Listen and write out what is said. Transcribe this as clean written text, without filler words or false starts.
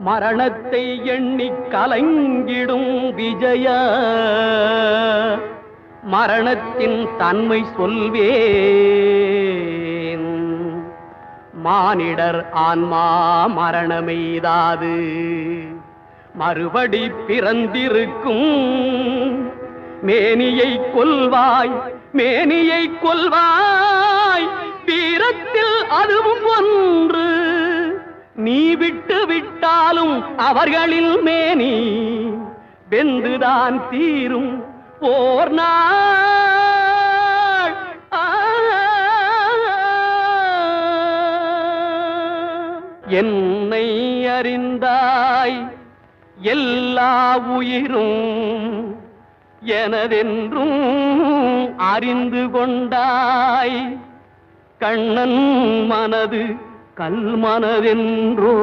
மரணத்தை எண்ணி கலங்கிடும் விஜய மரணத்தின் தன்மை சொல்வேன். மானிடர் ஆன்மா மரணமெய்தாது மறுபடி பிறந்திருக்கும். மேனியை கொல்வாய் மேனியை கொல்வாய் வீரத்தில் அதுவும் ஒன்று. நீ விட்டு விட்டாலும் அவர்களில் மேனி வெந்துதான் தீரும் ஓர் நாள். என்னை அறிந்தாய் எல்லா உயிரும் எனதென்றும் அறிந்து கொண்டாய். கண்ணன் மனது கல் மனதென்றோ